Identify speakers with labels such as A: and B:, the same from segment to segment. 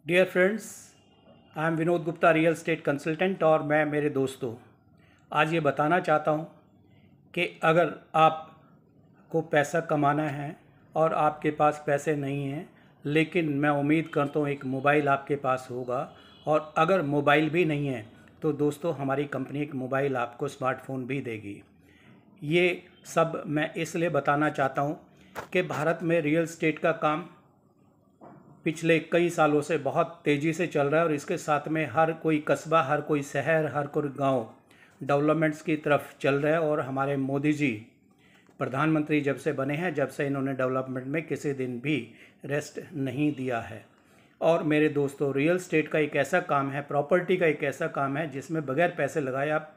A: Dear friends, I am Vinod Gupta, real estate consultant. और मैं मेरे दोस्तों आज ये बताना चाहता हूँ कि अगर आपको पैसा कमाना है और आपके पास पैसे नहीं हैं, लेकिन मैं उम्मीद करता हूँ एक मोबाइल आपके पास होगा, और अगर मोबाइल भी नहीं है तो दोस्तों हमारी कंपनी एक मोबाइल आपको स्मार्टफोन भी देगी। ये सब मैं इसलिए बताना चाहता हूँ कि भारत में रियल एस्टेट का काम पिछले कई सालों से बहुत तेज़ी से चल रहा है, और इसके साथ में हर कोई कस्बा, हर कोई शहर, हर कोई गांव डेवलपमेंट्स की तरफ चल रहा है। और हमारे मोदी जी प्रधानमंत्री जब से बने हैं, जब से इन्होंने डेवलपमेंट में किसी दिन भी रेस्ट नहीं दिया है। और मेरे दोस्तों, रियल एस्टेट का एक ऐसा काम है, प्रॉपर्टी का एक ऐसा काम है जिसमें बगैर पैसे लगाए आप,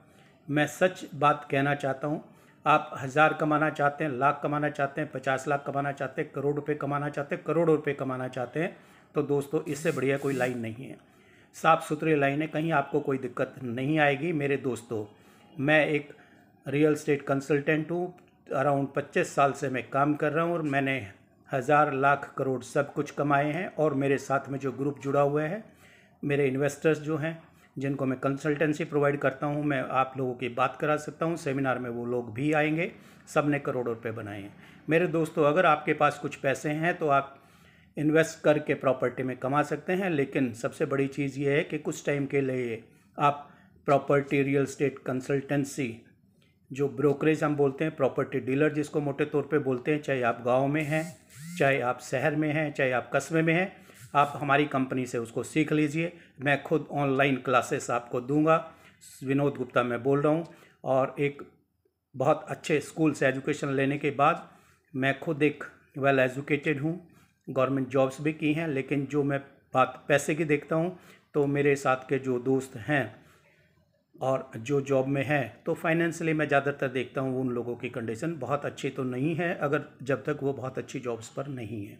A: मैं सच बात कहना चाहता हूँ, आप 1000 कमाना चाहते हैं, लाख कमाना चाहते हैं, 50 लाख कमाना चाहते हैं, करोड़ रुपए कमाना चाहते हैं, करोड़ों रुपए कमाना चाहते हैं, तो दोस्तों इससे बढ़िया कोई लाइन नहीं है। साफ़ सुथरी लाइन है, कहीं आपको कोई दिक्कत नहीं आएगी। मेरे दोस्तों, मैं एक रियल एस्टेट कंसल्टेंट हूँ। अराउंड 25 साल से मैं काम कर रहा हूँ, और मैंने 1000 लाख करोड़ सब कुछ कमाए हैं। और मेरे साथ में जो ग्रुप जुड़ा हुआ है, मेरे इन्वेस्टर्स जो हैं, जिनको मैं कंसल्टेंसी प्रोवाइड करता हूं, मैं आप लोगों की बात करा सकता हूं। सेमिनार में वो लोग भी आएंगे, सब ने करोड़ों रुपए बनाए हैं। मेरे दोस्तों, अगर आपके पास कुछ पैसे हैं तो आप इन्वेस्ट करके प्रॉपर्टी में कमा सकते हैं, लेकिन सबसे बड़ी चीज़ ये है कि कुछ टाइम के लिए आप प्रॉपर्टी रियल एस्टेट कंसल्टेंसी, जो ब्रोकरेज हम बोलते हैं, प्रॉपर्टी डीलर जिसको मोटे तौर पे बोलते हैं, चाहे आप गांव में हैं, चाहे आप शहर में हैं, चाहे आप कस्बे में हैं, आप हमारी कंपनी से उसको सीख लीजिए। मैं खुद ऑनलाइन क्लासेस आपको दूंगा। विनोद गुप्ता मैं बोल रहा हूँ, और एक बहुत अच्छे स्कूल से एजुकेशन लेने के बाद मैं खुद एक वेल एजुकेटेड हूँ, गवर्नमेंट जॉब्स भी की हैं, लेकिन जो मैं बात पैसे की देखता हूँ, तो मेरे साथ के जो दोस्त हैं और जो जॉब में है, तो फाइनेंशियली मैं ज़्यादातर देखता हूँ उन लोगों की कंडीशन बहुत अच्छी तो नहीं है, अगर जब तक वो बहुत अच्छी जॉब्स पर नहीं है।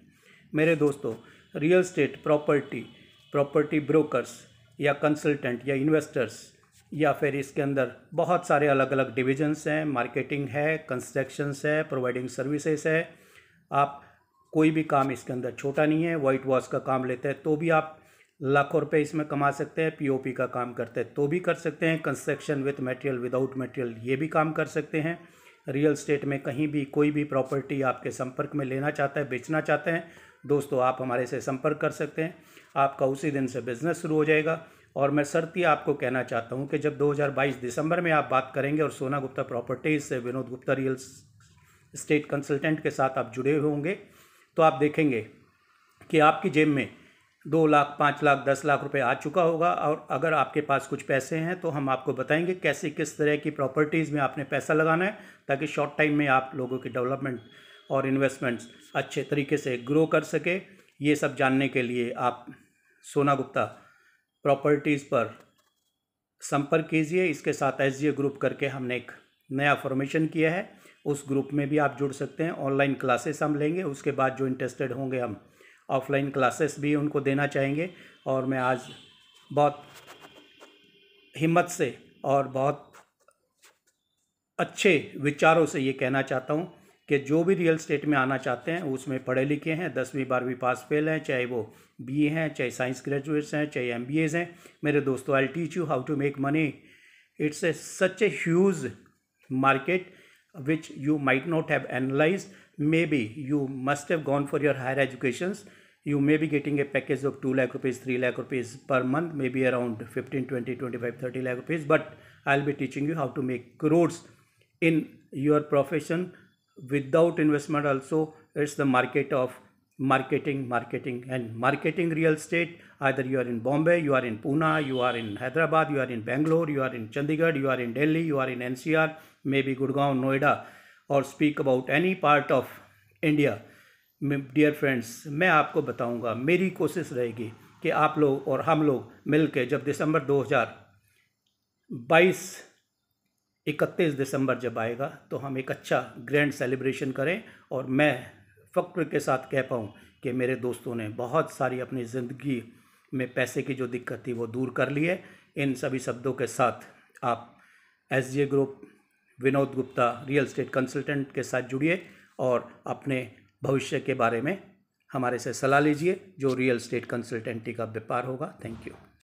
A: मेरे दोस्तों, रियल एस्टेट प्रॉपर्टी ब्रोकर्स या कंसल्टेंट या इन्वेस्टर्स, या फिर इसके अंदर बहुत सारे अलग अलग डिविजन्स हैं, मार्केटिंग है, कंस्ट्रक्शंस है, प्रोवाइडिंग सर्विसेज है। आप कोई भी काम इसके अंदर छोटा नहीं है। वाइट वॉश का काम लेते हैं तो भी आप लाखों रुपए इसमें कमा सकते हैं। पीओपी का काम करते हैं तो भी कर सकते हैं। Construction with material, without material, ये भी काम कर सकते हैं। रियल एस्टेट में कहीं भी कोई भी प्रॉपर्टी आपके संपर्क में लेना चाहता है, बेचना चाहते हैं, दोस्तों आप हमारे से संपर्क कर सकते हैं। आपका उसी दिन से बिजनेस शुरू हो जाएगा। और मैं शर्ती आपको कहना चाहता हूं कि जब 2022 दिसंबर में आप बात करेंगे और सोना गुप्ता प्रॉपर्टीज से Vinod Gupta real estate consultant के साथ आप जुड़े हुए होंगे, तो आप देखेंगे कि आपकी जेब में 2 लाख, 5 लाख, 10 लाख रुपए आ चुका होगा। और अगर आपके पास कुछ पैसे हैं तो हम आपको बताएंगे कैसे, किस तरह की प्रॉपर्टीज़ में आपने पैसा लगाना है, ताकि शॉर्ट टाइम में आप लोगों की डेवलपमेंट और इन्वेस्टमेंट्स अच्छे तरीके से ग्रो कर सके। ये सब जानने के लिए आप सोना गुप्ता प्रॉपर्टीज़ पर संपर्क कीजिए। इसके साथ एसजीए ग्रुप करके हमने एक नया फॉर्मेशन किया है, उस ग्रुप में भी आप जुड़ सकते हैं। ऑनलाइन क्लासेस हम लेंगे, उसके बाद जो इंटरेस्टेड होंगे हम ऑफलाइन क्लासेस भी उनको देना चाहेंगे। और मैं आज बहुत हिम्मत से और बहुत अच्छे विचारों से ये कहना चाहता हूँ कि जो भी रियल एस्टेट में आना चाहते हैं, उसमें पढ़े लिखे हैं, 10वीं 12वीं पास फेल हैं, चाहे वो बीए हैं, चाहे साइंस ग्रेजुएट्स हैं, चाहे एमबीएज हैं, मेरे दोस्तों, I teach you how to make money. It's a such a huge market which you might not have analyzed. Maybe you must have gone for your higher educations. You may be getting a package of 2 lakh rupees, 3 lakh rupees per month, maybe around 15, 20, 25, 30 lakh rupees. But I'll be teaching you how to make crores in your profession without investment also. It's the market of marketing and marketing real estate. Either you are in Bombay, you are in Pune, you are in Hyderabad, you are in Bangalore, you are in Chandigarh, you are in Delhi, you are in NCR, maybe Gurgaon, Noida, or speak about any part of India. Dear friends, मैं आपको बताऊंगा, मेरी कोशिश रहेगी कि आप लोग और हम लोग मिलकर जब दिसंबर 2022 31 दिसंबर जब आएगा, तो हम एक अच्छा ग्रैंड सेलिब्रेशन करें, और मैं फ़ख्र के साथ कह पाऊँ कि मेरे दोस्तों ने बहुत सारी अपनी ज़िंदगी में पैसे की जो दिक्कत थी वो दूर कर ली है। इन सभी शब्दों के साथ आप SGA group, Vinod Gupta real estate consultant के साथ जुड़िए और अपने भविष्य के बारे में हमारे से सलाह लीजिए जो रियल एस्टेट कंसल्टेंसी का व्यापार होगा। Thank you.